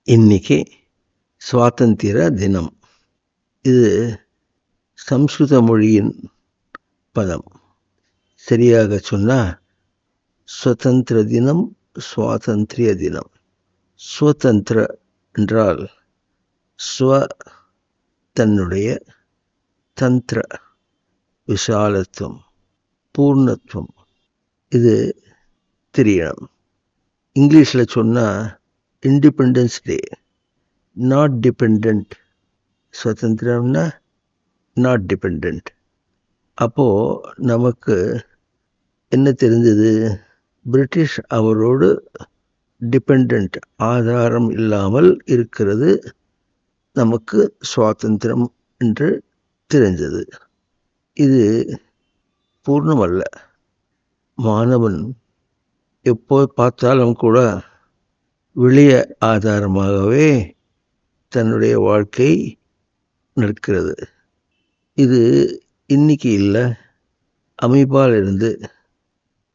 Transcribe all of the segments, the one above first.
இன்னைக்கு சுவாதந்திர தினம். இது சம்ஸ்கிருத மொழியின் பதம். சரியாக சொன்னால் சுதந்திர தினம், சுவாதந்திரிய தினம். சுதந்திர என்றால் ஸ்வ தன்னுடைய, தந்திர விஷாலத்துவம், பூர்ணத்துவம், இது தெரியணும். இங்கிலீஷில் சொன்னால் இண்டிபெண்டன்ஸ் டே, நாட் டிபெண்ட். சுதந்திரம்னா நாட் டிபெண்ட். அப்போது நமக்கு என்ன தெரிஞ்சது? பிரிட்டிஷ் அவரோடு டிபெண்ட், ஆதாரம் இல்லாமல் இருக்கிறது நமக்கு சுவாதந்திரம் என்று தெரிஞ்சது. இது பூர்ணமல்ல. மாணவன் எப்போ பார்த்தாலும் கூட வெளிய ஆதாரமாகவே தன்னுடைய வாழ்க்கை நிற்கிறது. இது இன்னைக்கு இல்லை, அமீபாலிருந்து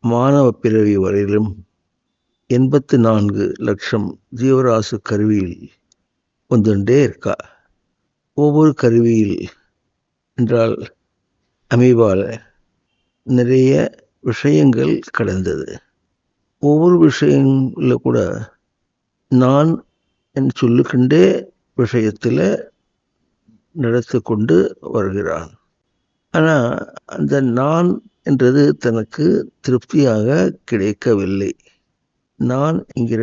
மானவ பிறவி வரையிலும் 84 லட்சம் ஜீவராசு கருவியில் வந்துட்டே இருக்கா. ஒவ்வொரு கருவியில் என்றால் அமீபால நிறைய விஷயங்கள் கடந்தது. ஒவ்வொரு விஷயங்களில் கூட நான் என்று சொல்லிக்கொண்டே விஷயத்தில் நடத்தி கொண்டு வருகிறான். ஆனால் அந்த நான் என்றது தனக்கு திருப்தியாக கிடைக்கவில்லை. நான் என்கிற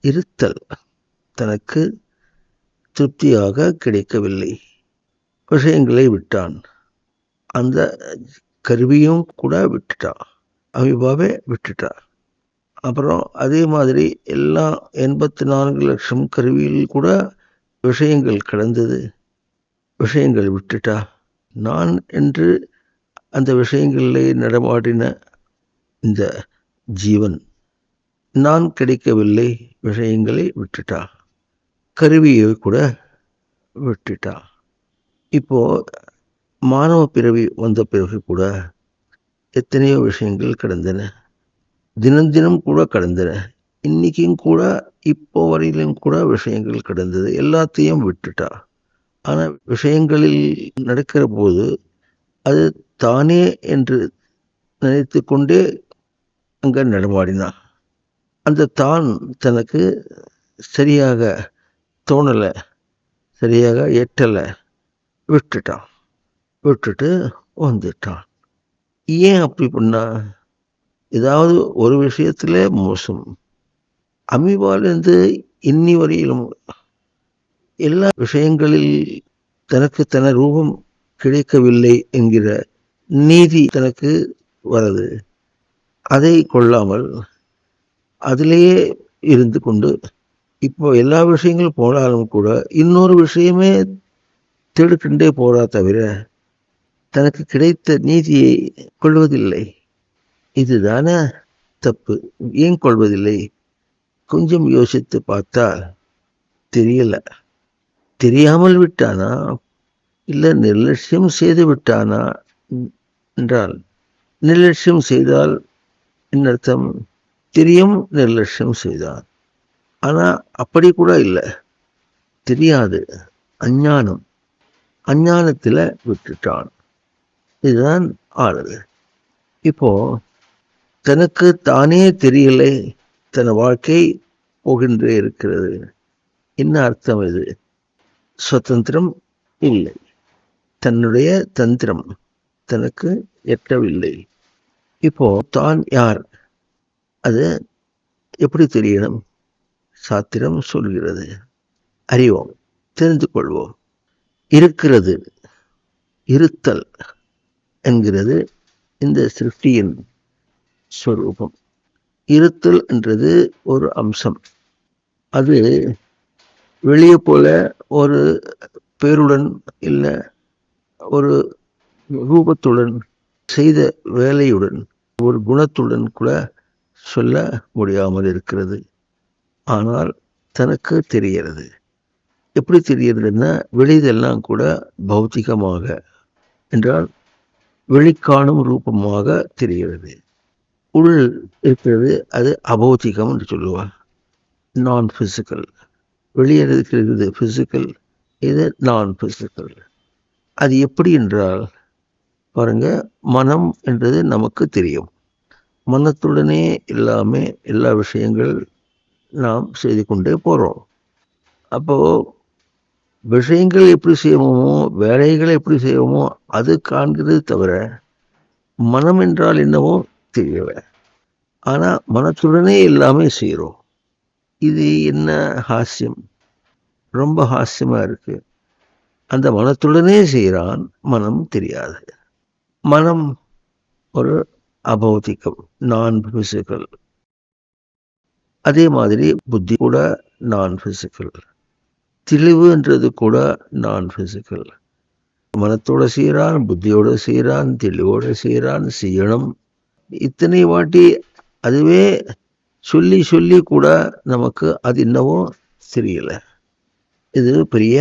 இருத்தல் தனக்கு திருப்தியாக கிடைக்கவில்லை. விஷயங்களை விட்டான். அந்த கருவியும் கூட விட்டுட்டான், அமீபாவே விட்டுட்டான். அப்புறம் அதே மாதிரி எல்லாம் 84 லட்சம் கருவியில் கூட விஷயங்கள் கடந்தது. விஷயங்கள் விட்டுட்டா. நான் என்று அந்த விஷயங்களிலே நடமாடின இந்த ஜீவன் நான் கிடைக்கவில்லை, விஷயங்களை விட்டுட்டா, கருவியை கூட விட்டுட்டா. இப்போ மானவ பிறவி வந்த பிறகு கூட எத்தனையோ விஷயங்கள் கடந்தன, தினம் தினம் கூட கடந்தன. இன்னைக்கும் கூட இப்போ வரையிலும் கூட விஷயங்கள் கடந்தது. எல்லாத்தையும் விட்டுட்டா. ஆனால் விஷயங்களில் நடக்கிற போது அது தானே என்று நினைத்து கொண்டே அங்கே நடமாடினான். அந்த தான் தனக்கு சரியாக தோணலை, சரியாக எட்டலை, விட்டுட்டான். விட்டுட்டு வந்துட்டான். ஏன் அப்படி பண்ணா? ஏதாவது ஒரு விஷயத்துல மோசம். அமீபாலிருந்து இன்னி வரையிலும் எல்லா விஷயங்களில் தனக்கு தன ரூபம் கிடைக்கவில்லை என்கிற நீதி தனக்கு வருது. அதை கொள்ளாமல் அதிலேயே இருந்து கொண்டு இப்போ எல்லா விஷயங்களும் போனாலும் கூட இன்னொரு விஷயமே தேடிக்கொண்டே போறா தவிர தனக்கு கிடைத்த நீதியை கொள்வதில்லை. இதுதானே தப்பு. ஏன் கொள்வதில்லை? கொஞ்சம் யோசித்து பார்த்தால் தெரியல. தெரியாமல் விட்டானா இல்லை நிர்லட்சியம் செய்து விட்டானா என்றால், நிர்லட்சியம் செய்தால் என்ன அர்த்தம்? தெரியும் நிர்லட்சியம் செய்தான். ஆனால் அப்படி கூட இல்லை, தெரியாது, அஞ்ஞானம். அஞ்ஞானத்தில் விட்டுட்டான். இதுதான் ஆளுது. இப்போ தனக்கு தானே தெரியலை, தன் வாழ்க்கை போகின்றே இருக்கிறது. என்ன அர்த்தம்? இது சுதந்திரம் இல்லை. தன்னுடைய தந்திரம் தனக்கு எட்டவில்லை. இப்போ தான் யார்? அது எப்படி தெரியணும்? சாத்திரம் சொல்கிறது. அறிவோம், தெரிந்து கொள்வோம். இருக்கிறது, இருத்தல் என்கிறது இந்த சிருஷ்டியின் ஸ்வரூபம். இருத்தல் என்றது ஒரு அம்சம். அது வெளியே போல ஒரு பேருடன் இல்லை ஒரு ரூபத்துடன் செய்த வேலையுடன் ஒரு குணத்துடன் கூட சொல்ல முடியாமல் இருக்கிறது. ஆனால் தனக்கு தெரிகிறது. எப்படி தெரிகிறதுன்னா, வெளியதெல்லாம் கூட பௌத்திகமாக என்றால் வெளிக்காணும் ரூபமாக தெரிகிறது. உள் இருக்கிறது அது அபௌத்திகம் என்று சொல்லுவார். நான் ஃபிசிக்கல். வெளியே இருக்கிறது ஃபிசிக்கல், இது நான் ஃபிசிக்கல். அது எப்படி என்றால் பாருங்க, மனம் என்றது நமக்கு தெரியும். மனத்துடனே எல்லாமே எல்லா விஷயங்கள் நாம் செய்து கொண்டே போகிறோம். அப்போது விஷயங்கள் எப்படி செய்வோமோ, வேலைகளை எப்படி செய்வோமோ அது காண்கிறது தவிர மனம் என்றால் என்னவோ தெரியல. ஆனால் மனத்துடனே எல்லாமே செய்கிறோம். இது என்ன ஹாஸ்யம், ரொம்ப ஹாஸ்யமாக இருக்கு. அந்த மனத்துடனே செய்கிறான், மனம் தெரியாது. மனம் ஒரு அபௌதிகம், நான் பிசிக்கல். அதே மாதிரி புத்தி கூட நான் பிசிக்கல். தெளிவுன்றது கூட நான் பிசிக்கல். மனத்தோட செய்கிறான், புத்தியோட செய்கிறான், தெளிவோட செய்கிறான், செய்யணும். இத்தனை வாட்டி அதுவே சொல்லி சொல்லி கூட நமக்கு அது என்னவோ தெரியல. இது பெரிய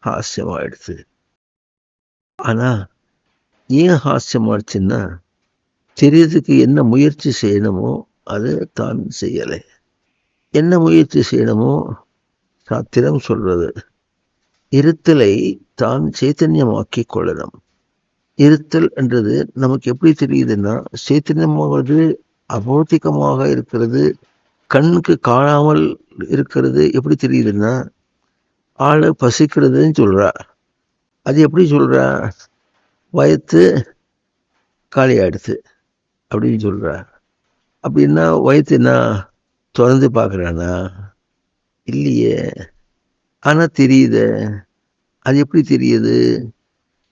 ஹாஸ்யமாயிடுச்சு. ஆனா ஏன் ஹாஸ்யமாயிடுச்சுன்னா, தெரியறதுக்கு என்ன முயற்சி செய்யணுமோ அது தான் செய்யலை. என்ன முயற்சி செய்யணுமோ சாத்திரம் சொல்றது, இருத்தலை தான் சைத்தன்யமாக்கி கொள்ளணும். இருத்தல் என்றது நமக்கு எப்படி தெரியுதுன்னா, சைத்தன்யமாவது அபௌத்திகமாக இருக்கிறது, கண்ணுக்கு காணாமல் இருக்கிறது. எப்படி தெரியுதுன்னா, ஆளு பசிக்கிறதுன்னு சொல்றா. அது எப்படி சொல்றா? வயிற்று காலி ஆயிடுச்சு அப்படின்னு சொல்றா. அப்படின்னா வயிற்று என்ன திறந்து பார்க்குறானா? இல்லையே. ஆனா தெரியுது. அது எப்படி தெரியுது?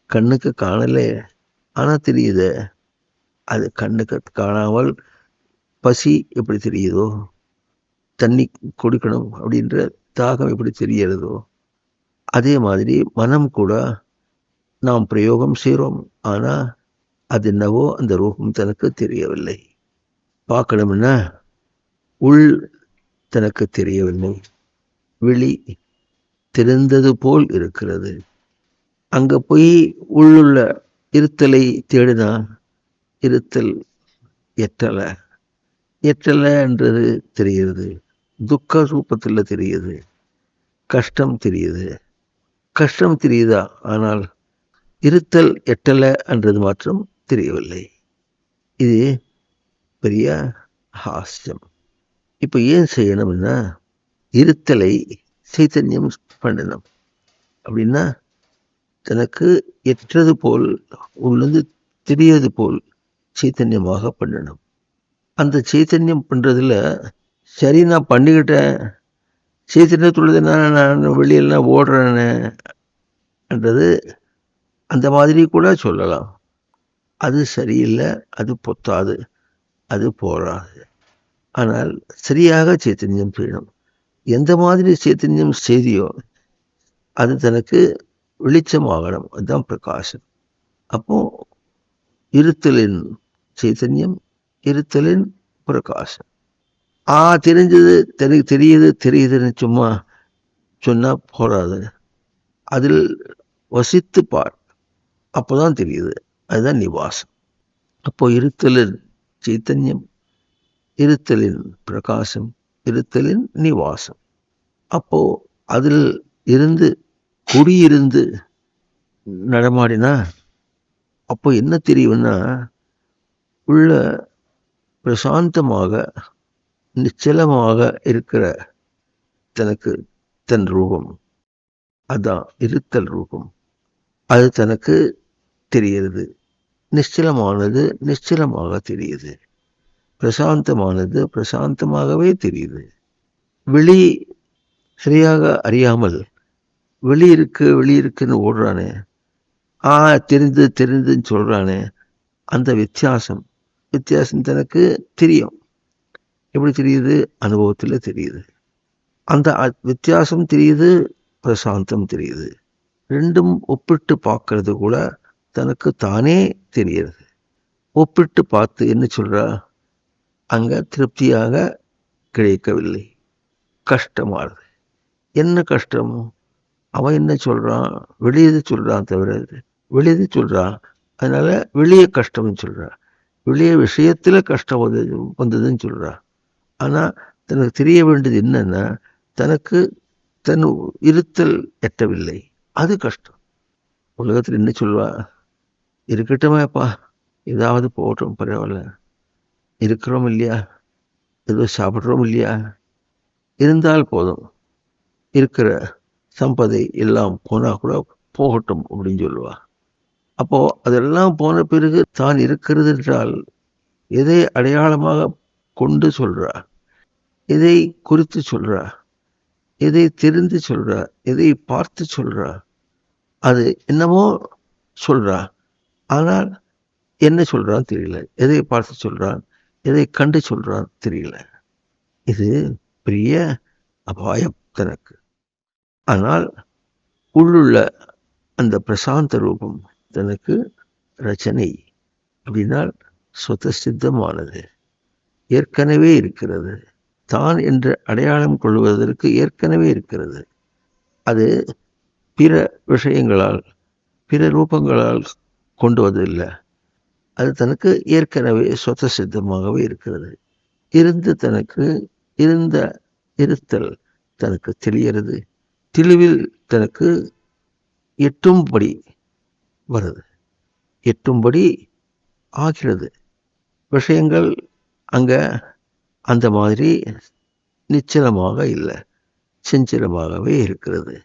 கண்ணுக்கு காணலை, ஆனா தெரியுது. அது கண்ணுக்கு காணாமல் பசி எப்படி தெரியுதோ, தண்ணி குடிக்கணும் அப்படின்ற தாகம் எப்படி தெரியறதோ, அதே மாதிரி மனம் கூட நாம் பிரயோகம் செய்கிறோம். ஆனா அது என்னவோ அந்த ரூபம் தனக்கு தெரியவில்லை. பார்க்கணும்னா உள் தனக்கு தெரியவில்லை. வெளி தெரிந்தது போல் இருக்கிறது. அங்க போய் உள்ளுள்ள இருத்தலை தேடினா இருத்தல் எட்டலை. எட்டலைன்றது தெரியுது. துக்க ரூபத்தில் தெரியுது. கஷ்டம் தெரியுது. கஷ்டம் தெரியுதா? ஆனால் இருத்தல் எட்டலை என்றது மாற்றம் தெரியவில்லை. இது பெரிய ஹாஸ்யம். இப்போ ஏன் செய்யணும்னா, இருத்தலை சைத்தன்யம் பண்ணணும். அப்படின்னா தனக்கு எற்றது போல் உள்ளது தெரியாது போல் சைத்தன்யமாக பண்ணணும். அந்த சைத்தன்யம் பண்றதுல சரி நான் பண்ணிக்கிட்டேன், சைத்தன்யத்துள்ளது நான் வெளியெல்லாம் ஓடுறேன்ன்றது அந்த மாதிரி கூட சொல்லலாம். அது சரியில்லை, அது பொத்தாது, அது போராது. ஆனால் சரியாக சைத்தன்யம் செய்யணும். எந்த மாதிரி சைத்தன்யம் செய்தியோ அது தனக்கு வெளிச்சமாகணும். அதுதான் பிரகாசம். அப்போ இருத்தலின் சைத்தன்யம், இருத்தலின் பிரகாசம். தெரிஞ்சது தெரியுதுன்னு சும்மா சொன்னா போராது. அதில் வசித்து பார், அப்போதான் தெரியுது. அதுதான் நிவாசம். அப்போ இருத்தலின் சைத்தன்யம், இருத்தலின் பிரகாசம், இருத்தலின் நிவாசம். அப்போ அதில் இருந்து குடியிருந்து நடமாடினா அப்போ என்ன தெரியும்னா, உள்ள பிரசாந்தமாக நிச்சலமாக இருக்கிற தனக்கு தன் ரூபம், அதான் இருத்தல் ரூபம். அது தனக்கு தெரிகிறது. நிச்சலமானது நிச்சலமாக தெரியுது. பிரசாந்தமானது பிரசாந்தமாகவே தெரியுது. வெளி சரியாக அறியாமல் வெளியிருக்குன்னு ஓடுறானே, தெரிந்துன்னு சொல்றானே, அந்த வித்தியாசம் தனக்கு தெரியும். எப்படி தெரியுது? அனுபவத்தில் தெரியுது. அந்த வித்தியாசம் தெரியுது, பிரசாந்தம் தெரியுது. ரெண்டும் ஒப்பிட்டு பார்க்கறது கூட தனக்கு தானே தெரிகிறது. ஒப்பிட்டு பார்த்து என்ன சொல்றா? அங்க திருப்தியாக கிடைக்கவில்லை, கஷ்டமாகுது. என்ன கஷ்டம்? அவன் என்ன சொல்றான்? வெளியது சொல்றான் தவிர வெளியது சொல்றான். அதனால வெளியே கஷ்டம்னு சொல்றான். வெளியே விஷயத்துல கஷ்டம் வந்ததுன்னு சொல்றான். ஆனா தனக்கு தெரிய வேண்டியது என்னன்னா, தனக்கு தன் இருத்தல் எட்டவில்லை. அது கஷ்டம். உலகத்தில் என்ன சொல்வா, இருக்கட்டுமேப்பா, ஏதாவது போகட்டும், பரவாயில்ல, இருக்கிறோம் இல்லையா, ஏதோ சாப்பிட்றோம் இல்லையா, இருந்தால் போதும், இருக்கிற சம்பதை எல்லாம் போனா கூட போகட்டும் அப்படின்னு சொல்லுவா. அப்போ அதெல்லாம் போன பிறகு தான் இருக்கிறது என்றால் எதை அடையாளமாக கொண்டு சொல்றா, எதை குறித்து சொல்றா, எதை தெரிந்து சொல்றா, எதை பார்த்து சொல்றா, அது என்னமோ சொல்றா. ஆனால் என்ன சொல்றான்னு தெரியல, எதை பார்த்து சொல்றான், எதை கண்டு சொல்றான் தெரியல. இது பெரிய அபாயம் தனக்கு. ஆனால் உள்ளுள்ள அந்த பிரசாந்த ரூபம் தனக்கு ரச்சனை அப்படின்னால் சொத்த சித்தமானது, ஏற்கனவே இருக்கிறது. தான் என்று அடையாளம் கொள்வதற்கு ஏற்கனவே இருக்கிறது. அது பிற விஷயங்களால், பிற ரூபங்களால் கொண்டு வதில்லை. அது தனக்கு ஏற்கனவே சொத்த சித்தமாகவே இருக்கிறது. இருந்து தனக்கு இருந்த இருத்தல் தனக்கு தெளிகிறது. தெளிவில் தனக்கு எட்டும்படி வருது, எட்டும்படி ஆகிறது. விஷயங்கள் அங்க அந்த மாதிரி நிச்சலமாக இல்லை, செஞ்சலமாகவே இருக்கிறது.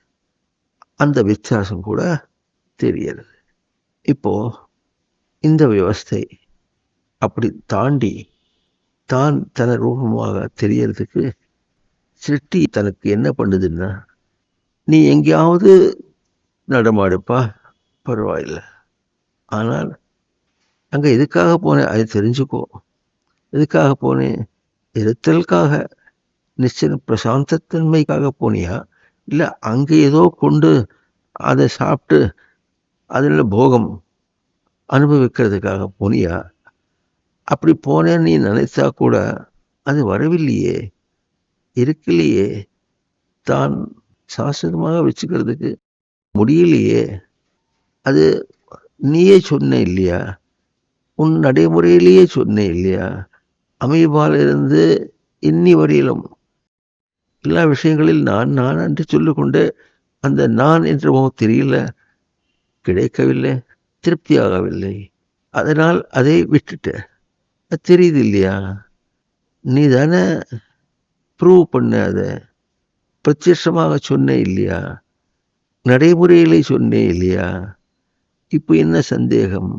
அந்த வித்தியாசம் கூட தெரிகிறது. இப்போ இந்த வியவஸ்தை அப்படி தாண்டி தான் தன ரூபமாக தெரியறதுக்கு சிருஷ்டி தனக்கு என்ன பண்ணுதுன்னா, நீ எங்கேயாவது நடமாடுப்பா, பரவாயில்லை, ஆனால் அங்கே எதுக்காக போனேன் அதை தெரிஞ்சுக்கோ. எதுக்காக போனேன்? இருத்தலுக்காக, நிச்சயம் பிரசாந்தத்தன்மைக்காக போனியா, இல்லை அங்கே ஏதோ கொண்டு அதை சாப்பிட்டு அதில் போகம் அனுபவிக்கிறதுக்காக போனியா? அப்படி போனேன்னு நீ நினைத்தா கூட அது வரவில்லையே, இருக்கலையே, தான் சாஸ்வதமாக வச்சுக்கிறதுக்கு முடியலையே. அது நீயே சொன்ன இல்லையா, உன் நடைமுறையிலேயே சொன்ன இல்லையா, அமீபாலிருந்து இன்னி வரையிலும் எல்லா விஷயங்களில் நான் நான் என்று சொல்லிக்கொண்டு அந்த நான் என்ற முகம் தெரியல, கிடைக்கவில்லை, திருப்தியாகவில்லை. அதனால் அதை விட்டுட்ட. அது தெரியுது இல்லையா, நீ தானே ப்ரூவ் பண்ண, அதை பிரத்யட்சமாக சொன்ன இல்லையா, நடைமுறையிலே சொன்னே இல்லையா, இப்போ என்ன சந்தேகம்?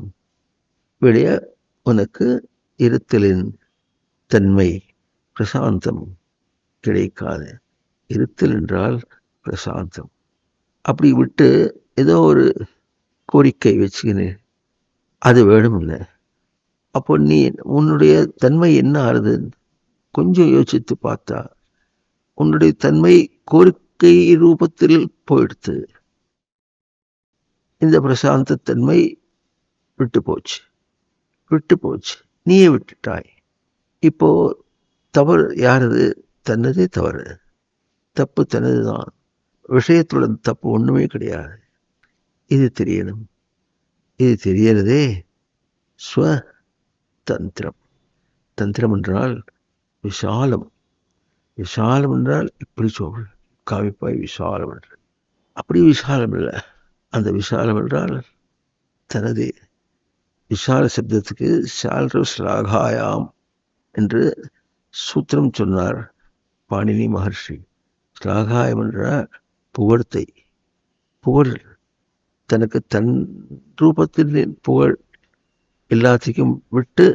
வெளிய உனக்கு இருத்தலின் தன்மை பிரசாந்தம் கிடைக்காது. இருத்தல் என்றால் பிரசாந்தம். அப்படி விட்டு ஏதோ ஒரு கோரிக்கை வச்சுக்கின்னு அது வேணும்ல. அப்போ நீ உன்னுடைய தன்மை என்ன ஆறுது? கொஞ்சம் யோசித்து பார்த்தா உன்னுடைய தன்மை கோரிக்கை ரூபத்தில் போயிடுத்து. இந்த பிரசாந்த தன்மை விட்டு போச்சு, விட்டு போச்சு, நீயே விட்டுட்டாய். இப்போ தவறு யாரது? தன்னதே தவறு, தப்பு தனது தான். விஷயத்தோட தப்பு ஒண்ணுமே கிடையாது. இது தெரியணும். இது தெரியறதே ஸ்வதந்திரம். தந்திரம் என்றால் விசாலம். விசாலம் என்றால் இப்படி சொல் காமிப்பாய், விசாலம் என்று. அப்படி விசாலம் இல்லை. அந்த விசாலம் என்றால் தனதே. விசால சப்தத்துக்கு சால்ரோ ஸ்லாகாயாம் என்று சூத்திரம் சொன்னார் பாணினி மகர்ஷி. ஸ்லாகாயம் என்ற புகழ்த்தை, புகழ் தனக்கு தன் ரூபத்தில் புகழ் எல்லாத்தையும் விட்டு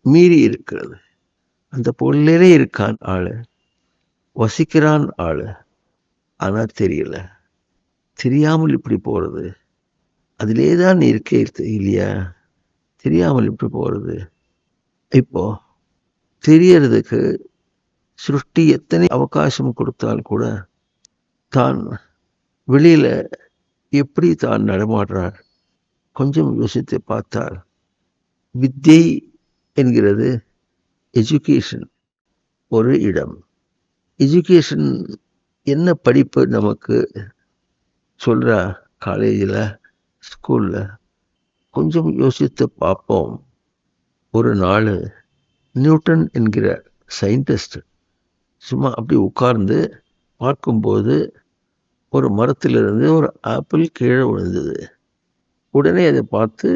மீறி இருக்கிறது. அந்த புகழிலே இருக்கான் ஆளு, வசிக்கிறான் ஆளு, ஆனா தெரியல. தெரியாமல் இப்படி போறது, அதிலேதான் இருக்கே இல்லையா, தெரியாமல் இப்படி போறது. இப்போ தெரியறதுக்கு சிருஷ்டி எத்தனை அவகாசம் கொடுத்தால் கூட தான் வெளியில எப்படி தான் நடமாடுறார் கொஞ்சம் யோசித்து பார்த்தால், வித்தை என்கிறது எஜுகேஷன் ஒரு இடம். எஜுகேஷன் என்ன படிப்பு நமக்கு சொல்றா காலேஜில், ஸ்கூலில்? கொஞ்சம் யோசித்து பார்ப்போம். ஒரு நாள் நியூட்டன் என்கிற சயின்டிஸ்ட் சும்மா அப்படி உட்கார்ந்து பார்க்கும்போது ஒரு மரத்திலிருந்து ஒரு ஆப்பிள் கீழே விழுந்தது. உடனே அதை பார்த்து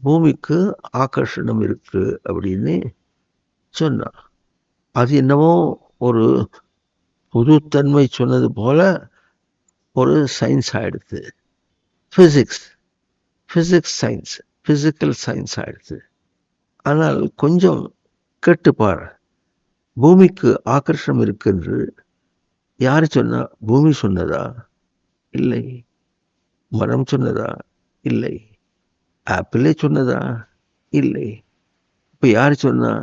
பூமிக்கு ஆகர்ஷணம் இருக்கு அப்படின்னு சொன்னான். அது என்னவோ ஒரு புதுத்தன்மை சொன்னது போல ஒரு சயின்ஸ் ஆயிடுது. பிசிக்ஸ் சயின்ஸ், பிசிக்கல் சயின்ஸ் ஆயிடுது. ஆனால் கொஞ்சம் கேட்டுப்பார், பூமிக்கு ஆகர்ஷணம் இருக்கு என்று யாரு சொன்னா? பூமி சொன்னதா? இல்லை. மரம் சொன்னதா? இல்லை. ஆப்பிளே சொன்னதா? இல்லை. இப்ப யாரு சொன்னா?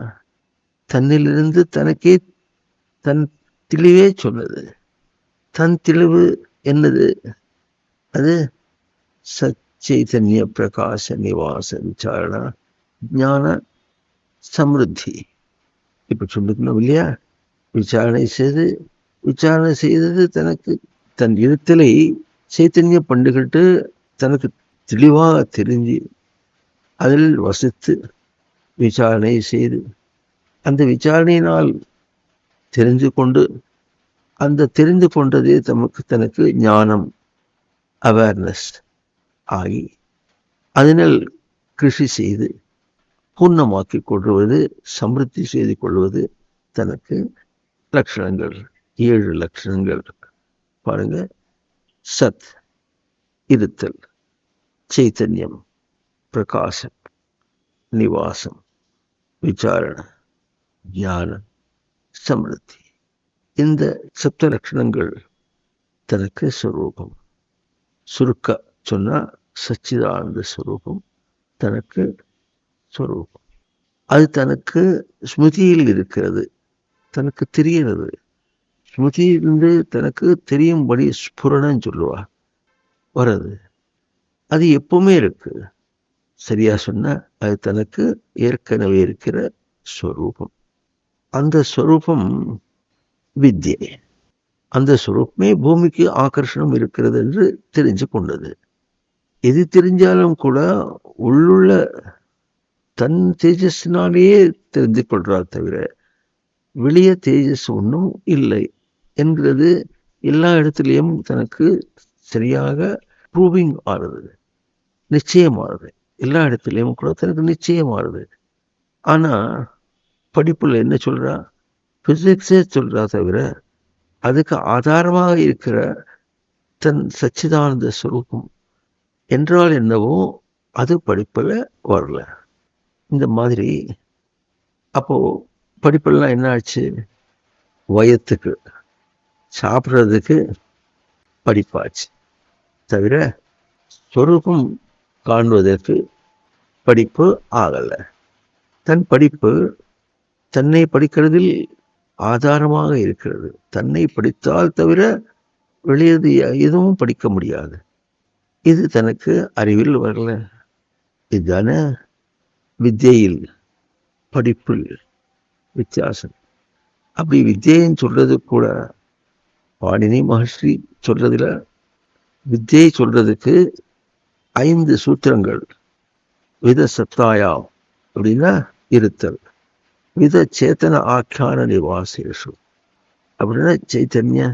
தன்னிலிருந்து தனக்கே தன் தெளிவே சொன்னது. தன் தெளிவு என்னது? அது சச்சைதன்ய பிரகாச நிவாச விசாரணா ஞான சமிருத்தி. இப்ப சொல்லிக்கணும் இல்லையா? விசாரணை செய்தது தனக்கு தன் இருத்தலை சைத்தன்ய பண்டுகிட்டு தனக்கு தெளிவாக தெரிஞ்சு அதில் வசித்து விசாரணை செய்து அந்த விசாரணையினால் தெரிந்து கொண்டு அந்த தெரிந்து கொண்டதே தனக்கு ஞானம், அவேர்னஸ் ஆகி அதனால் கிருஷி செய்து பூர்ணமாக்கிக் கொள்வது, சமிருத்தி செய்து கொள்வது தனக்கு லட்சணங்கள், 7 லட்சணங்கள். பாருங்க, சத் இருத்தல், சைத்தன்யம், பிரகாசம், நிவாசம், விசாரண, ஞானம், சமிருத்தி. இந்த சப்த லட்சணங்கள் தனக்கு ஸ்வரூபம். சுருக்க சொன்னா சச்சிதானந்த ஸ்வரூபம் தனக்கு ஸ்வரூபம். அது தனக்கு ஸ்மிருதியில் இருக்கிறது, தனக்கு தெரிகிறது. ஸ்மிருதியிலிருந்து தனக்கு தெரியும்படி ஸ்புரணம் சொல்லுவா வர்றது. அது எப்பவுமே இருக்கு. சரியா சொன்னா அது தனக்கு ஏற்கனவே இருக்கிற ஸ்வரூபம். அந்த ஸ்வரூபம் வித்யை. அந்த ஸ்வரூபமே பூமிக்கு ஆகர்ஷணம் இருக்கிறது என்று தெரிஞ்சு கொண்டது. எது தெரிஞ்சாலும் கூட உள்ளுள்ள தன் தேஜஸினாலேயே தெரிந்து கொள்றார் தவிர வெளியே தேஜஸ் ஒன்றும் இல்லை என்கிறது எல்லா இடத்துலையும் தனக்கு சரியாக ப்ரூவிங் ஆறுது, நிச்சயமாறுது. எல்லா இடத்துலையும் கூட தனக்கு நிச்சயமாறுது. ஆனா படிப்புல என்ன சொல்றா? பிசிக்ஸே சொல்றா தவிர அதுக்கு ஆதாரமாக இருக்கிற தன் சச்சிதானந்த ஸ்வரூபம் என்றால் என்னவோ அது படிப்புல வரல. இந்த மாதிரி அப்போ படிப்பெல்லாம் என்ன ஆச்சு? வயத்துக்கு சாப்பிட்றதுக்கு படிப்பாச்சு தவிர ஸ்வரூபம் காண்பதற்கு படிப்பு ஆகல. தன் படிப்பு தன்னை படிக்கிறதில் ஆதாரமாக இருக்கிறது. தன்னை படித்தால் தவிர வெளியது எதுவும் படிக்க முடியாது. இது தனக்கு அறிவில் வரல. இதுதான வித்யையில் படிப்பில் வித்தியாசம். அப்படி வித்யைன்னு சொல்றது கூட பாணினி மகர்ஷி சொல்றதுல வித்யை சொல்றதுக்கு 5 சூத்திரங்கள். வித சத்தாயா அப்படின்னா இருத்தல், வித சேத்தன ஆக்கியான நிவாசேஷு அப்படின்னா சைத்தன்ய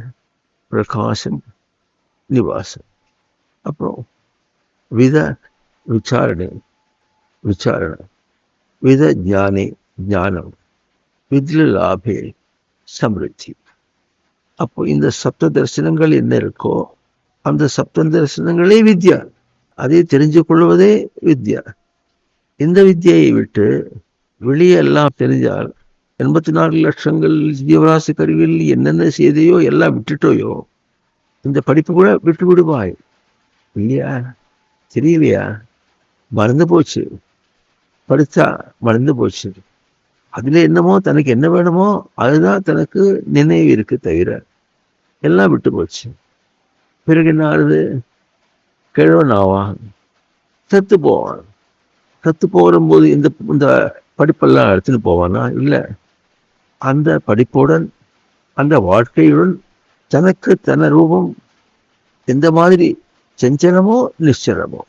பிரகாசம் நிவாசம். அப்புறம் வித விசாரணை, வித ஞானம், வித்ல லாபே சமிருத்தி. அப்போ இந்த சப்த தரிசனங்கள் என்ன இருக்கோ அந்த சப்த தரிசனங்களே வித்யா. அதை தெரிஞ்சு கொள்வதே வித்யா. இந்த வித்யை விட்டு வெளியே எல்லாம் தெரிஞ்சால் 84 லட்சங்கள் ஜீவராசி கருவியில் என்னென்ன செய்தையோ எல்லாம் விட்டுட்டோயோ இந்த படிப்பு கூட விட்டு விடுவாய் இல்லையா? தெரியலையா? மறந்து போச்சு. படித்தா மறந்து போச்சு. அதுல என்னமோ தனக்கு என்ன வேணுமோ அதுதான் தனக்கு நினைவு இருக்கு தவிர எல்லாம் விட்டு போச்சு. பிறகு என்ன ஆகுது? கிழவன் ஆவான், செத்து போவான். செத்து போகும்போது இந்த படிப்பெல்லாம் எடுத்துன்னு போவானா? இல்லை. அந்த படிப்புடன் அந்த வாழ்க்கையுடன் தனக்கு தன ரூபம் எந்த மாதிரி செஞ்சனமோ நிச்சயமோ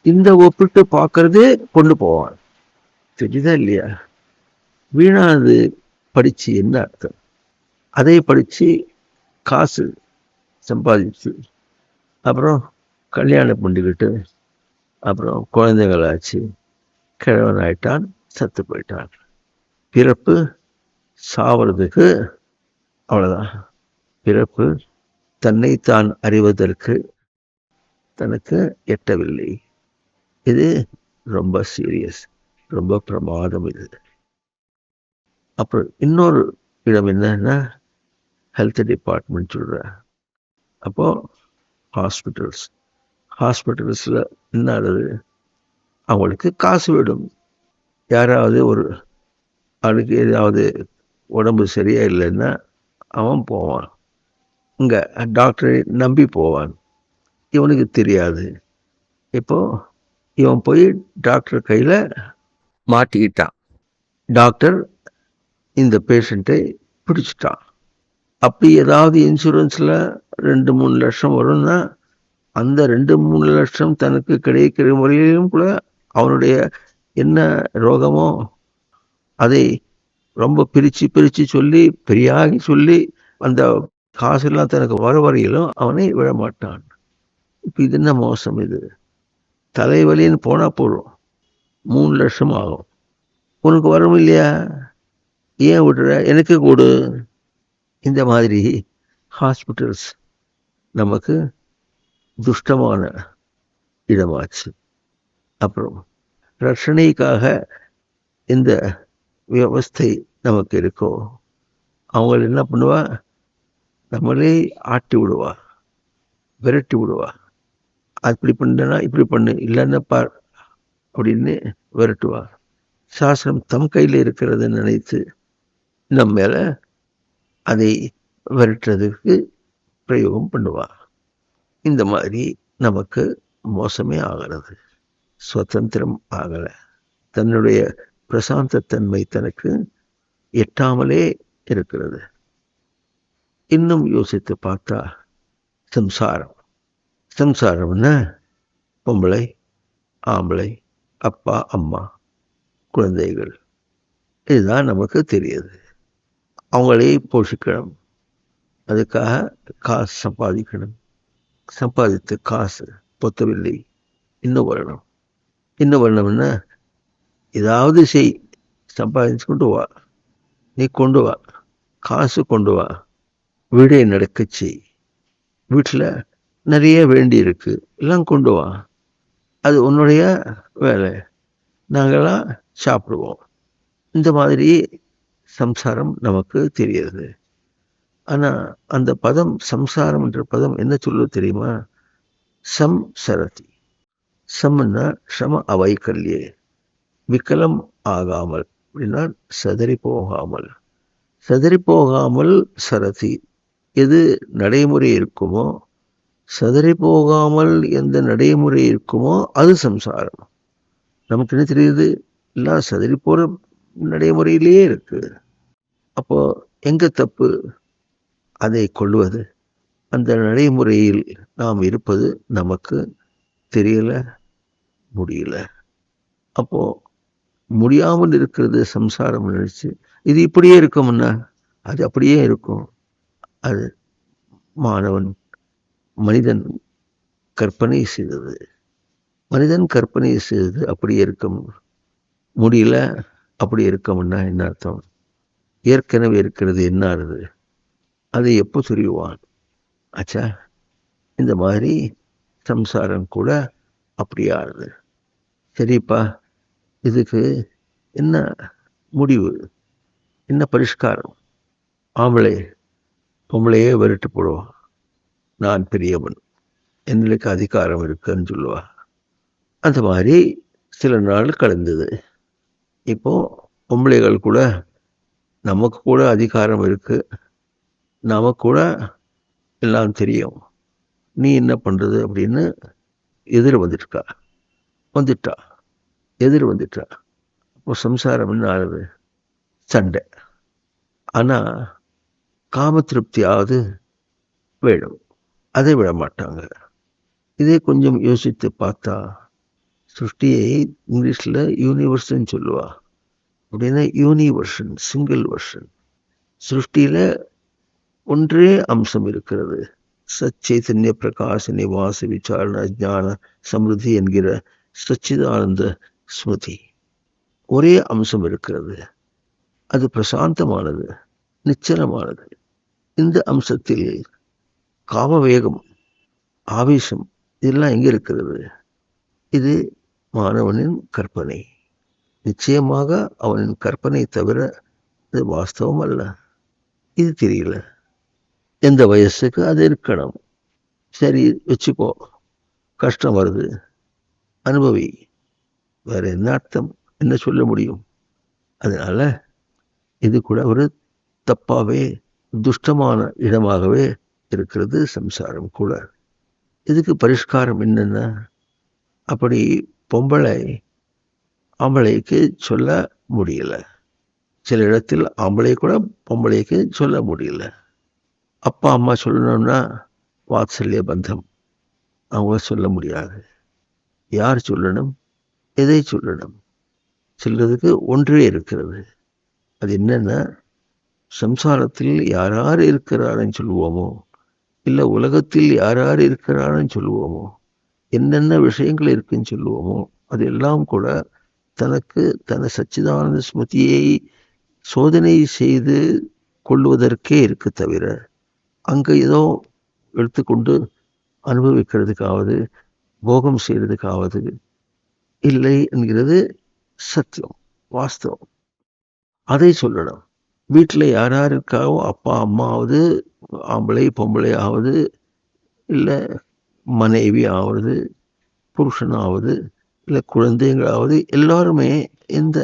இந்த ஒப்பிட்டு பார்க்கறதே கொண்டு போவான். தெரியுதா இல்லையா? வீணானது படிச்சு என்ன அர்த்தம்? அதை படித்து காசு சம்பாதிச்சு அப்புறம் கல்யாணம் பண்ணிக்கிட்டு அப்புறம் குழந்தைகளாச்சு, கிழவன் ஆயிட்டான், செத்து போயிட்டான். பிறப்பு சாவறதுக்கு அவ்வளோதான். பிறப்பு தன்னைத்தான் அறிவதற்கு தனக்கு எட்டவில்லை. இது ரொம்ப சீரியஸ், ரொம்ப பிரமாதம் இது. அப்புறம் இன்னொரு இடம் என்னன்னா ஹெல்த் டிபார்ட்மெண்ட் சொல்ற. அப்போ ஹாஸ்பிட்டல்ஸில் என்ன ஆகுது, அவங்களுக்கு காசு விடும். யாராவது ஒரு ஆளுக்கு ஏதாவது உடம்பு சரியா இல்லைன்னா அவன் போவான், இங்கே டாக்டரை நம்பி போவான். இவனுக்கு தெரியாது. இப்போ இவன் போய் டாக்டர் கையில் மாட்டிக்கிட்டான். டாக்டர் இந்த பேஷண்ட்டை பிடிச்சிட்டான். அப்படி ஏதாவது இன்சூரன்ஸில் 2-3 லட்சம் வரும்னா அந்த 2-3 லட்சம் தனக்கு கிடைக்கிற முறையிலும் கூட அவனுடைய என்ன ரோகமோ அதை ரொம்ப பிரித்து சொல்லி பெரியாகி சொல்லி அந்த காசெல்லாம் தனக்கு வர வரையிலும் அவனை விழமாட்டான். இப்போ இது என்ன மோசம் இது? தலைவலின்னு போனால் போதும் 3 லட்சம் ஆகும். உனக்கு வரும் இல்லையா, ஏன் விடுற, எனக்கு கொடு. இந்த மாதிரி ஹாஸ்பிட்டல்ஸ் நமக்கு துஷ்டமான இடமாச்சு. அப்புறம் ரட்சணைக்காக இந்த வியவஸ்தை நமக்கு இருக்கோ, அவங்க என்ன பண்ணுவா, நம்மளே ஆட்டி விடுவா, விரட்டி விடுவா. அப்படி பண்ணா இப்படி பண்ணு, இல்லைன்னா பார் அப்படின்னு விரட்டுவா. சாஸ்திரம் தம் கையில் இருக்கிறத நினைத்து நம்ம மேல அதை விரட்டுறதுக்கு பிரயோகம் பண்ணுவா. இந்த மாதிரி நமக்கு மோசமே ஆகிறது, சுதந்திரம் ஆகலை. தன்னுடைய பிரசாந்தத்தன்மை தனக்கு எட்டாமலே இருக்கிறது. இன்னும் யோசித்து பார்த்தா சம்சாரம்னா பொம்பளை, ஆம்பளை, அப்பா, அம்மா, குழந்தைகள், இதுதான் நமக்கு தெரியுது. அவங்களே போஷிக்கணும், அதுக்காக காசு சம்பாதிக்கணும். சம்பாதித்த காசு பொத்தவில்லை, இன்னும் வரணும்னா ஏதாவது செய், சம்பாதிச்சு கொண்டு வா, நீ கொண்டு வா, காசு கொண்டு வா, வீடை நடக்க செய். வீட்டில் நிறைய வேண்டி இருக்கு, எல்லாம் கொண்டு வா, அது உன்னுடைய வேலை, நாங்களாம் சாப்பிடுவோம். இந்த மாதிரி சம்சாரம் நமக்கு தெரியுது. ஆனால் அந்த பதம் சம்சாரம் என்ற பதம் என்ன சொல்ல தெரியுமா? சரதி. சம்னா ஷம அவைக்கல்யே, விக்கலம் ஆகாமல் அப்படின்னா சதறி போகாமல் சரதி. எது நடைமுறை இருக்குமோ, சதறி போகாமல் எந்த நடைமுறை இருக்குமோ அது சம்சாரம். நமக்கு என்ன தெரியுது, எல்லாம் சதறி போற நடைமுறையிலேயே இருக்கு. அப்போ எங்க தப்பு? அதை கொள்வது, அந்த நடைமுறையில் நாம் இருப்பது நமக்கு தெரியல, முடியல. அப்போ முடியாமல் இருக்கிறது சம்சாரம் நினைச்சு இது இப்படியே இருக்கும்னா அது அப்படியே இருக்கும். அது மனிதன் கற்பனை செய்தது. அப்படியே இருக்கும். முடியல, அப்படி இருக்கும்னா என்ன அர்த்தம்? ஏற்கனவே இருக்கிறது என்ன ஆகுது, அதை எப்போ சொல்லுவான்? ஆச்சா, இந்த மாதிரி சம்சாரம் கூட அப்படி ஆகுது. சரிப்பா, இதுக்கு என்ன முடிவு, என்ன பரிஷ்காரம்? ஆம்பளை பொம்பளையே விரட்டு போடுவான், நான் பெரியவன், என்னளுக்கு அதிகாரம் இருக்குன்னு சொல்லுவா. அந்த மாதிரி சில நாள் கடந்தது. இப்போ பொம்பளைகள் கூட நமக்கு கூட அதிகாரம் இருக்கு, நமக்கு கூட எல்லாம் தெரியும், நீ என்ன பண்றது அப்படின்னு வந்துட்டா. இப்போ சம்சாரம் என்ன ஆகுது? சண்டை. ஆனா காம திருப்தியாவது வேணும், அதை விட மாட்டாங்க. இதே கொஞ்சம் யோசித்து பார்த்தா சிருஷ்டியை இங்கிலீஷ்ல யூனிவர்ஸ்ன்னு சொல்லுவா. அப்படின்னா யூனிவர்ஷன், சிங்கிள் வெர்ஷன். சிருஷ்டியில ஒன்றே அம்சம் இருக்கிறது. சச்சைதன்ய பிரகாச நிவாச விசாரண ஞான சமிருதி என்கிற சச்சிதானந்த ஸ்மிருதி. ஒரே அம்சம் இருக்கிறது. அது பிரசாந்தமானது, நிச்சலமானது. இந்த அம்சத்தில் காமவேகம், ஆவேசம் இதெல்லாம் எங்க இருக்கிறது? இது மாணவனின் கற்பனை. நிச்சயமாக அவனின் கற்பனை தவிர இது வாஸ்தவம் அல்ல. இது தெரியல. எந்த வயசுக்கு அது இருக்கணும். சரி வச்சுக்கோ, கஷ்டம் வருது, அனுபவி. வேற என்ன அர்த்தம், என்ன சொல்ல முடியும்? அதனால இது கூட ஒரு தப்பாவே துஷ்டமான இடமாகவே இருக்கிறது சம்சாரம் கூட. இதுக்கு பரிஷ்காரம் என்னென்ன? அப்படி பொம்பளை ஆம்பளைக்கு சொல்ல முடியல. சில இடத்தில் ஆம்பளை கூட பொம்பளைக்கு சொல்ல முடியல. அப்பா அம்மா சொல்லணும்னா வாத்சல்ய பந்தம், அவங்க சொல்ல முடியாது. யார் சொல்லணும்? எதை சொல்லணும்? சொல்றதுக்கு ஒன்றே இருக்கிறது. அது என்னன்னா, சம்சாரத்தில் யார் யார் இருக்கிறாருன்னு சொல்லுவோமோ, இல்லை உலகத்தில் யார் யார் இருக்கிறாருன்னு சொல்லுவோமோ, என்னென்ன விஷயங்கள் இருக்குன்னு சொல்லுவோமோ, அதெல்லாம் கூட தனக்கு தன சச்சிதானந்த ஸ்மிருதியை சோதனை செய்து கொள்வதற்கே இருக்கு தவிர, அங்க ஏதோ எடுத்துக்கொண்டு அனுபவிக்கிறதுக்காவது போகம் செய்யறதுக்காவது இல்லை என்கிறது சத்தியம், வாஸ்தவம். அதை சொல்லணும். வீட்டில் யார் யார் இருக்காவோ, அப்பா அம்மாவது, ஆம்பளை பொம்பளை ஆவது, இல்லை மனைவி ஆவது, புருஷனாவது, இல்லை குழந்தைங்களாவது, எல்லாருமே இந்த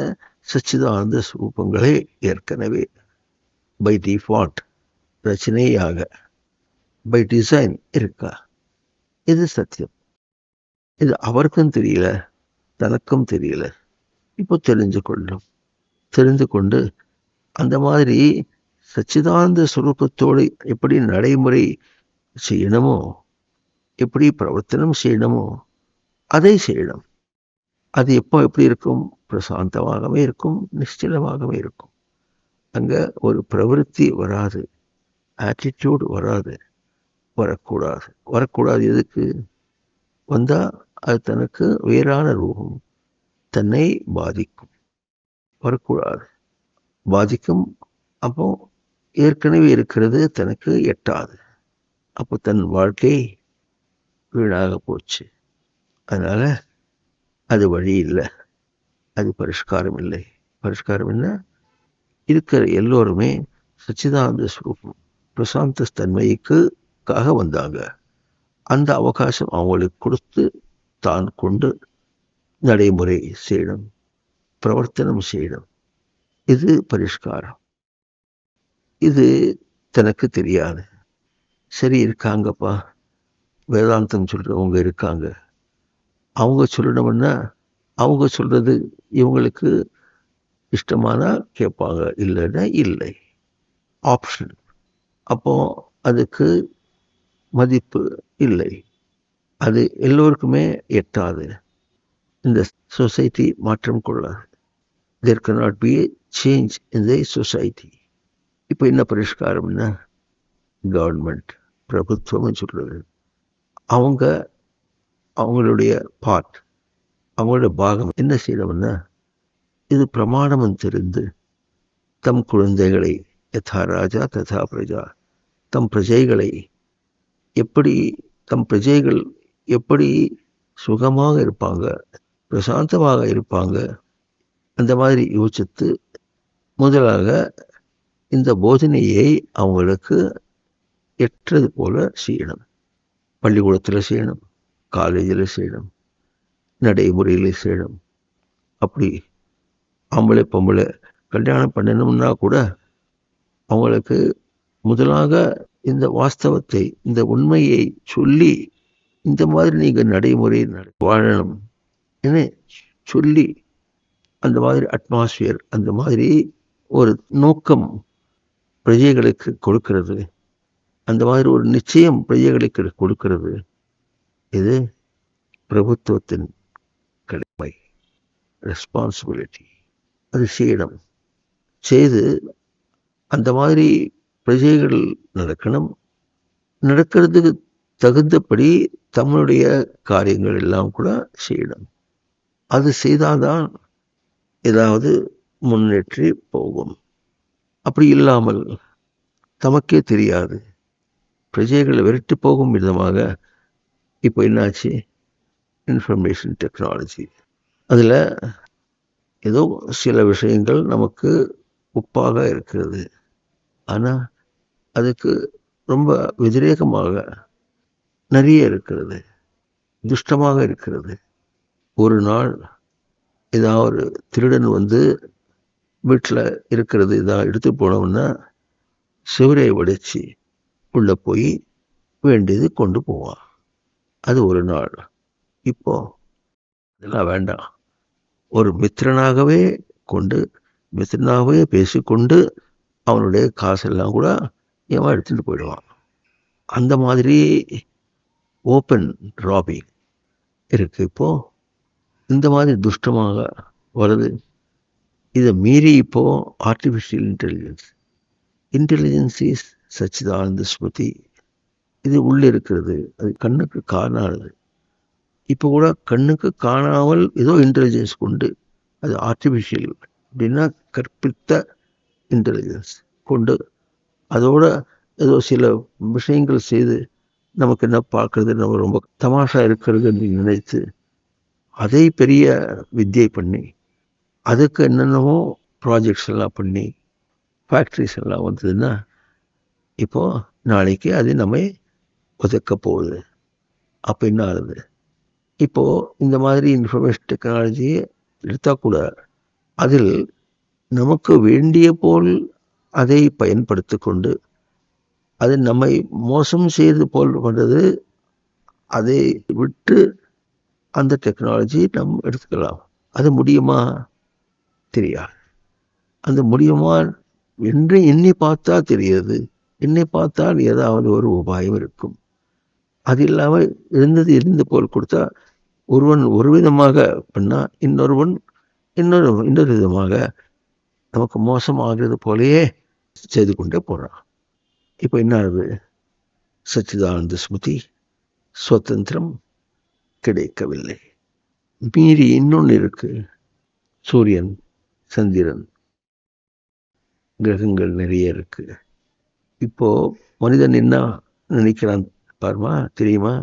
சச்சிதானந்த ஸ்வரூபங்களே ஏற்கனவே பை டிஃபால்ட் ரச்சனையாக பை டிசைன் இருக்கா. இது சத்தியம். இது அவருக்கும் தெரியல, தனக்கும் தெரியல. இப்போ தெரிஞ்சு கொள்ளும். தெரிந்து கொண்டு அந்த மாதிரி சச்சிதானந்த ஸ்வரூபத்தோடு எப்படி நடைமுறை செய்யணுமோ, எப்படி பிரவர்த்தனம் செய்யணுமோ அதை செய்யணும். அது எப்போ எப்படி இருக்கும்? பிரசாந்தமாகவே இருக்கும், நிச்சலமாகவே இருக்கும். அங்க ஒரு பிரவருத்தி வராது, ஆட்டிடியூட் வராது, வரக்கூடாது. வரக்கூடாது எதுக்கு? வந்தா அது தனக்கு வேறான ரூபம், தன்னை பாதிக்கும். வரக்கூடாது, பாதிக்கும். அப்போ ஏற்கனவே இருக்கிறது தனக்கு எட்டாது. அப்போ தன் வாழ்க்கை வீணாக போச்சு. அதனால அது வழி இல்லை, அது பரிஷ்காரம் இல்லை. பரிஷ்காரம் என்ன? இருக்கிற எல்லோருமே சச்சிதானந்த ஸ்வரூபம் பிரசாந்த தன்மைக்காக வந்தாங்க. அந்த அவகாசம் அவங்களுக்கு கொடுத்து தான் கொண்டு நடைமுறை செய்யணும், பிரவர்த்தனம் செய்யணும். இது பரிஷ்காரம். இது தனக்கு தெரியாது. சரி, இருக்காங்கப்பா, வேதாந்தம் சொல்றவங்க இருக்காங்க, அவங்க சொல்லணும்னா அவங்க சொல்றது இவங்களுக்கு இஷ்டமானா கேட்பாங்க, இல்லைன்னா இல்லை. ஆப்ஷன். அப்போ அதுக்கு மதிப்பு இல்லை. அது எல்லோருக்குமே எட்டாது. இந்த சொசைட்டி மாற்றம் கொள்ளாது. There cannot be a change in the society. இப்போ என்ன பரிஷ்காரம்னா, கவர்மெண்ட், பிரபுத்துவம் சொல்றது, அவங்க அவங்களுடைய பார்ட், அவங்களுடைய பாகம் என்ன செய்யணும்னா, இது பிரமாணமும் தெரிந்து தம் குழந்தைகளை யதா ராஜா ததா பிரஜா, தம் பிரஜைகளை எப்படி, தம் பிரஜைகள் எப்படி சுகமாக இருப்பாங்க, பிரசாந்தமாக இருப்பாங்க, அந்த மாதிரி யோசித்து முதலாக இந்த போதனையை அவங்களுக்கு எட்டுறது போல செய்யணும். பள்ளிக்கூடத்தில் செய்யணும், காலேஜில் செய்யணும், நடைமுறையில் செய்யணும். அப்படி ஆம்பளை பொம்பளை கல்யாணம் பண்ணணும்னா கூட அவங்களுக்கு முதலாக இந்த வாஸ்தவத்தை, இந்த உண்மையை சொல்லி, இந்த மாதிரி நீங்கள் நடைமுறை வாழணும் என சொல்லி, அந்த மாதிரி அட்மாஸ்பியர், அந்த மாதிரி ஒரு நோக்கம் பிரஜைகளுக்கு கொடுக்கிறது, அந்த மாதிரி ஒரு நிச்சயம் பிரஜைகளுக்கு கொடுக்கிறது. இது பிரபுத்துவத்தின் கடமை, ரெஸ்பான்சிபிலிட்டி. அது செய்யணும். செய்து அந்த மாதிரி பிரஜைகள் நடக்கணும். நடக்கிறதுக்கு தகுந்தபடி தம்முடைய காரியங்கள் எல்லாம் கூட செய்யணும். அது செய்தால்தான் ஏதாவது முன்னேற்றி போகும். அப்படி இல்லாமல் தமக்கே தெரியாது பிரஜைகளை விரட்டி போகும் விதமாக இப்போ என்னாச்சு, இன்ஃபர்மேஷன் டெக்னாலஜி. அதில் ஏதோ சில விஷயங்கள் நமக்கு உப்பாக இருக்கிறது. ஆனால் அதுக்கு ரொம்ப விதிரேகமாக நிறைய இருக்கிறது, துஷ்டமாக இருக்கிறது. ஒரு நாள் ஏதாவது ஒரு திருடன் வந்து வீட்டில் இருக்கிறது இதாக எடுத்து போனோம்னா சுவரை உடைச்சி உள்ளே போய் வேண்டியது கொண்டு போவான். அது ஒரு நாள். இப்போ இதெல்லாம் வேண்டாம். ஒரு மித்திரனாகவே பேசிக்கொண்டு அவனுடைய காசெல்லாம் கூட இவன் எடுத்துட்டு போயிடுவான். அந்த மாதிரி ஓப்பன் ராபிங் இருக்கு. இப்போ இந்த மாதிரி துஷ்டமாக வருது. இதை மீறி இப்போ ஆர்டிஃபிஷியல் இன்டெலிஜென்ஸ் இஸ் சச்சிதானந்த ஸ்மிருதி. இது உள்ளே இருக்கிறது, அது கண்ணுக்கு காணாது. இப்போ கூட கண்ணுக்கு காணாமல் ஏதோ இன்டெலிஜென்ஸ் கொண்டு, அது ஆர்டிஃபிஷியல் அப்படின்னா கற்பித்த இன்டெலிஜென்ஸ் கொண்டு அதோட ஏதோ சில விஷயங்கள் செய்து நமக்கு என்ன பார்க்கறது, நம்ம ரொம்ப தமாஷா இருக்கிறது நினைத்து அதை பெரிய வித்தியை பண்ணி அதுக்கு என்னென்னவோ ப்ராஜெக்ட்ஸ் எல்லாம் பண்ணி ஃபேக்ட்ரிஸ் எல்லாம் வந்ததுன்னா இப்போ நாளைக்கு அது நம்மை உதைக்க போகுது. அப்போ என்ன ஆகுது? இப்போது இந்த மாதிரி இன்ஃபர்மேஷன் டெக்னாலஜியை எடுத்தால் கூட அதில் நமக்கு வேண்டிய போல் அதை பயன்படுத்தி கொண்டு அது நம்மை மோசம் செய்து போல் பண்ணுறது. அதை விட்டு அந்த டெக்னாலஜி நம்ம எடுத்துக்கலாம். அது முடியுமா? தெரியாது. அந்த முடியுமா என்று எண்ணி பார்த்தா தெரியாது. எண்ணி பார்த்தால் ஏதாவது ஒரு உபாயம் இருக்கும். அது இல்லாமல் இருந்த போல் கொடுத்தா ஒருவன் ஒரு விதமாக பண்ணால் இன்னொருவன் இன்னொரு விதமாக நமக்கு மோசம் ஆகிறது போலேயே செய்து கொண்டே போகிறான். இப்போ என்ன ஆகுது? சச்சிதானந்த ஸ்மிருதி சுதந்திரம் கிடைக்கவில்லை. மீறி இன்னொன்று இருக்கு. சூரியன், சந்திரன், கிரகங்கள் நிறைய இருக்கு. இப்போ மனிதன் என்ன நினைக்கிறான் பாருமா, தெரியுமா?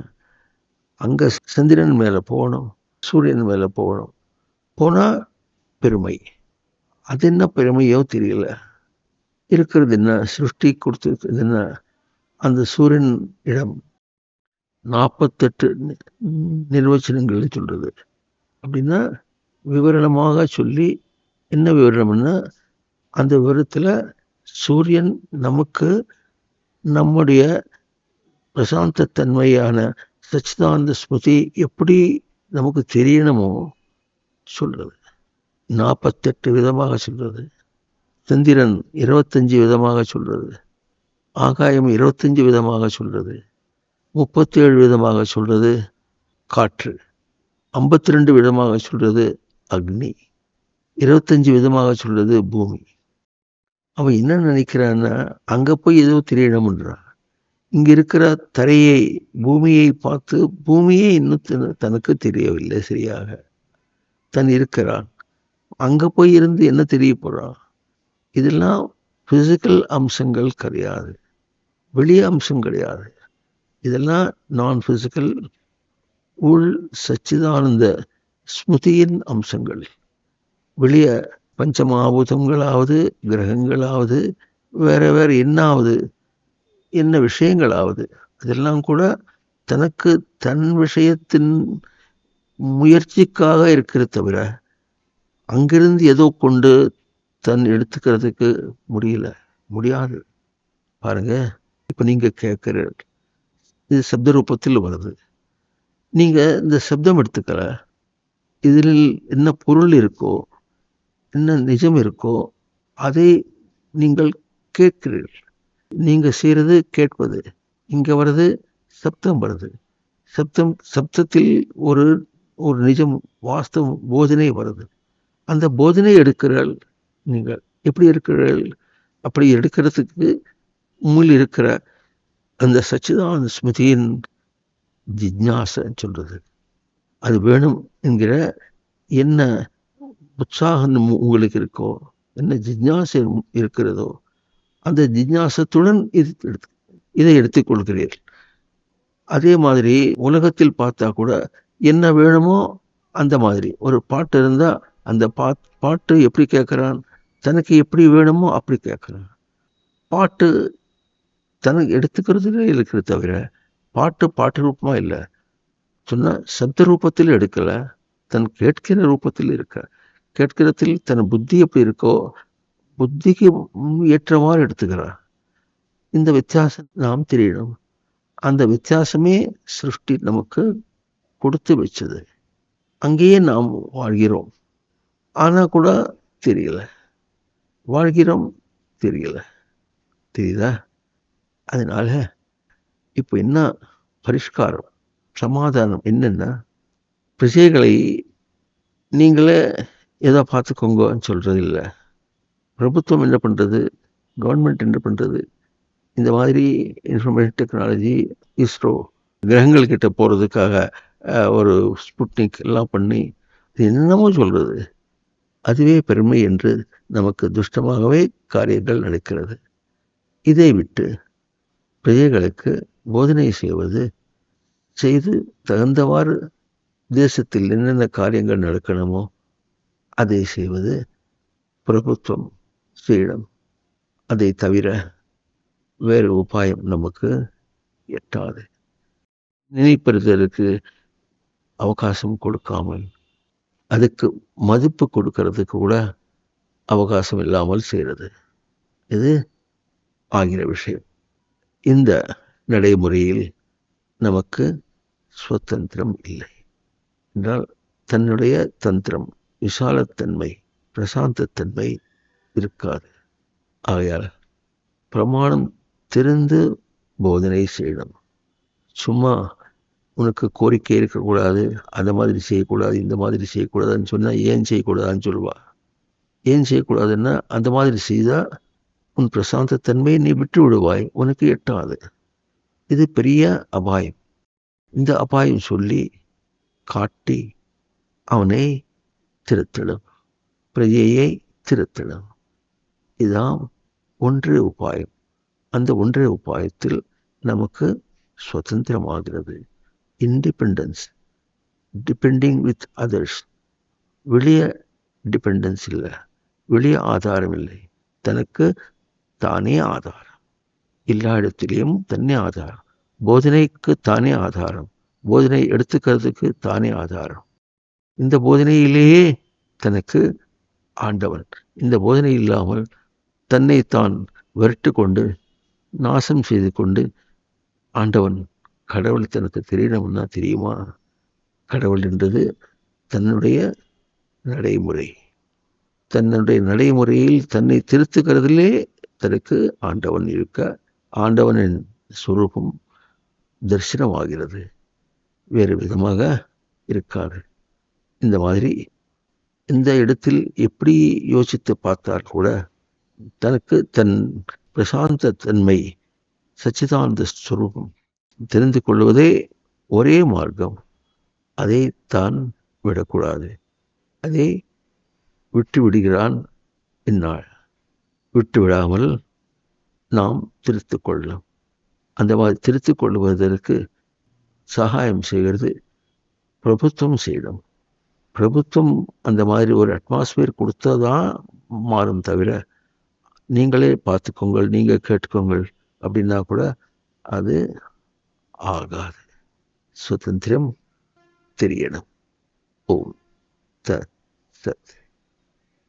அங்கே சந்திரன் மேலே போகணும், சூரியன் மேலே போகணும். போனால் பெருமை. அது என்ன பெருமையோ தெரியல. இருக்கிறது என்ன, சிருஷ்டி கொடுத்துருக்குது என்ன? அந்த சூரியன் இடம் 48 நிர்வச்சனங்கள் சொல்றது. அப்படின்னா விவரணமாக சொல்லி, என்ன விவரணம்னா அந்த விவரத்தில் சூரியன் நமக்கு நம்முடைய பிரசாந்த தன்மையான சச்சிதானந்த ஸ்மிருதி எப்படி நமக்கு தெரியணுமோ சொல்றது. 48 விதமாக சொல்றது. சந்திரன் 25 விதமாக சொல்றது. ஆகாயம் 25 விதமாக சொல்றது. 37 விதமாக சொல்றது காற்று. 52 விதமாக சொல்றது அக்னி. 25 விதமாக சொல்றது பூமி. அவன் என்ன நினைக்கிறான்னா அங்கே போய் ஏதோ தெரியணும்ன்றான். இங்கே இருக்கிற தரையை, பூமியை பார்த்து பூமியே இன்னும் தனக்கு தெரியவில்லை சரியாக. தன் இருக்கிறான். அங்கே போய் இருந்து என்ன தெரிய போகிறான்? இதெல்லாம் ஃபிசிக்கல் அம்சங்கள் கிடையாது, வெளிய அம்சம் கிடையாது. இதெல்லாம் நான் ஃபிசிக்கல் உள் சச்சிதானந்த ஸ்மிருதியின் அம்சங்கள். வெளிய பஞ்சமாபூதங்களாவது கிரகங்களாவது வேற என்ன விஷயங்களாவது அதெல்லாம் கூட தனக்கு தன் விஷயத்தின் முயற்சிக்காக இருக்கிற தவிர அங்கிருந்து ஏதோ கொண்டு தன் எடுத்துக்கிறதுக்கு முடியாது. பாருங்க, இப்போ நீங்க கேட்குற இது சப்த ரூபத்தில் வருது. நீங்க இந்த சப்தம் எடுத்துக்கிற இதில் என்ன பொருள் இருக்கோ, என்ன நிஜம் இருக்கோ அதை நீங்கள் கேட்கிறீர்கள். நீங்க செய்யறது கேட்பது. இங்க வருது சப்தம் வருது. சப்தத்தில் ஒரு நிஜம் வாஸ்தவ போதனை வருது. அந்த போதனை எடுக்கிறாள். நீங்கள் எப்படி இருக்கிறீர்கள்? அப்படி எடுக்கிறதுக்கு உம்மில் இருக்கிற அந்த சச்சிதானந்த ஸ்மிருதியின் ஜிஜ்ஞாசன்னு சொல்றது. அது வேணும் என்கிற என்ன உற்சாகம் உங்களுக்கு இருக்கோ, என்ன ஜிஜ்ஞாசை இருக்கிறதோ, அந்த ஜிஜ்ஞாசத்துடன் இதை எடுத்துக்கொள்கிறீர்கள். அதே மாதிரி உலகத்தில் பார்த்தா கூட என்ன வேணுமோ அந்த மாதிரி ஒரு பாட்டு இருந்தா அந்த பாட்டு எப்படி கேட்கிறான், தனக்கு எப்படி வேணுமோ அப்படி கேட்கிறான். பாட்டு தனக்கு எடுத்துக்கிறதுலே இருக்கிற தவிர பாட்டு ரூபமா இல்லை. சொன்னா சப்த ரூபத்தில் எடுக்கல, தன் கேட்கிற ரூபத்தில் இருக்க. கேட்கிறதில் தன் புத்தி எப்படி இருக்கோ புத்திக்கு ஏற்றவாறு எடுத்துக்கிறார். இந்த வித்தியாசம் நாம் தெரியணும். அந்த வித்தியாசமே சிருஷ்டி நமக்கு கொடுத்து வச்சது. அங்கேயே நாம் வாழ்கிறோம். ஆனா கூட தெரியல. வாழ்கிறோம் தெரியல. தெரியுதா? அதனால இப்போ என்ன பரிஷ்காரம், சமாதானம் என்னன்னா, பிரஜைகளை நீங்களே ஏதோ பார்த்துக்கோங்கன்னு சொல்றது இல்லை. பிரபுத்துவம் என்ன பண்றது, கவர்மெண்ட் என்ன பண்றது, இந்த மாதிரி இன்ஃபர்மேஷன் டெக்னாலஜி, இஸ்ரோ கிரகங்கள் கிட்ட போறதுக்காக ஒரு ஸ்புட்னிக் எல்லாம் பண்ணி என்னமோ சொல்றது, அதுவே பெருமை என்று நமக்கு துஷ்டமாகவே காரியங்கள் நடக்கிறது. இதை விட்டு பிரஜைகளுக்கு போதனை செய்து தகுந்தவாறு தேசத்தில் என்னென்ன காரியங்கள் நடக்கணுமோ அதை செய்வது பிரபுத்துவம் செய்யணும். அதை தவிர வேறு உபாயம் நமக்கு எட்டாது. நினைப்பதற்கு அவகாசம் கொடுக்காமல், அதுக்கு மதிப்பு கொடுக்கறதுக்கு கூட அவகாசம் இல்லாமல் செய்கிறது, இது ஆகிற விஷயம். இந்த நடைமுறையில் நமக்கு சுதந்திரம் இல்லை என்றால் தன்னுடைய தந்திரம், விசாலத்தன்மை, பிரசாந்தத்தன்மை இருக்காது. ஆகையால் பிரமாணம் தெரிந்து போதனை செய்யணும். சும்மா உனக்கு கோரிக்கை இருக்கக்கூடாது, அந்த மாதிரி செய்யக்கூடாது, இந்த மாதிரி செய்யக்கூடாதுன்னு சொன்னால் ஏன் செய்யக்கூடாதுன்னு சொல்லுவா. ஏன் செய்யக்கூடாதுன்னா அந்த மாதிரி செய்தால் உன் பிரசாந்தத்தன்மையை நீ விட்டு விடுவாய், உனக்கு எட்டாது. இது பெரிய அபாயம். இந்த அபாயம் சொல்லி காட்டி அவனை திருத்தணும், பிரஜையை திருத்தணும். இதுதான் ஒன்றே உபாயம். அந்த ஒன்றே உபாயத்தில் நமக்கு சுதந்திரமாகிறது. Independence, depending with others. வெளிய டிபெண்டன்ஸ் இல்லை, வெளிய ஆதாரம் இல்லை, தனக்கு தானே ஆதாரம். எல்லா இடத்திலையும் தன்னே ஆதாரம். போதனைக்கு தானே ஆதாரம், போதனை எடுத்துக்கிறதுக்கு தானே ஆதாரம். இந்த போதனையிலேயே தனக்கு ஆண்டவன். இந்த போதனை இல்லாமல் தன்னைத்தான் விரட்டு கொண்டு நாசம் செய்து கொண்டு ஆண்டவன் கடவுள் தனக்கு தெரியணும்னா தெரியுமா? கடவுள் என்றது தன்னுடைய நடைமுறை. தன்னுடைய நடைமுறையில் தன்னை திருத்துக்கிறதிலே தனக்கு ஆண்டவன் இருக்க, ஆண்டவனின் சுரூபம் தரிசனமாகிறது, வேறு விதமாக இருக்காது. இந்த மாதிரி இந்த இடத்தில் எப்படி யோசித்து பார்த்தால் கூட தனக்கு தன் பிரசாந்த தன்மை, சச்சிதானந்த ஸ்வரூபம் தெரிந்து கொள்வதே ஒரே மார்க்கம். அதை தான் விடக்கூடாது. அதை விட்டு விடுகிறான் என்னால். விட்டு விடாமல் நாம் திருத்திக் கொள்ளலாம். அந்த மாதிரி திருத்திக் கொள்வதற்கு சகாயம் செய்கிறது பிரபுத்துவம் செய்யணும். பிரபுத்துவம் அந்த மாதிரி ஒரு அட்மாஸ்பியர் கொடுத்தாதான் மாறும் தவிர நீங்களே பார்த்துக்கோங்கள், நீங்கள் கேட்டுக்கோங்கள் அப்படின்னா கூட அது ஆகாது. சுதந்திரம் தெரியணும். ஓம் தத் சத்.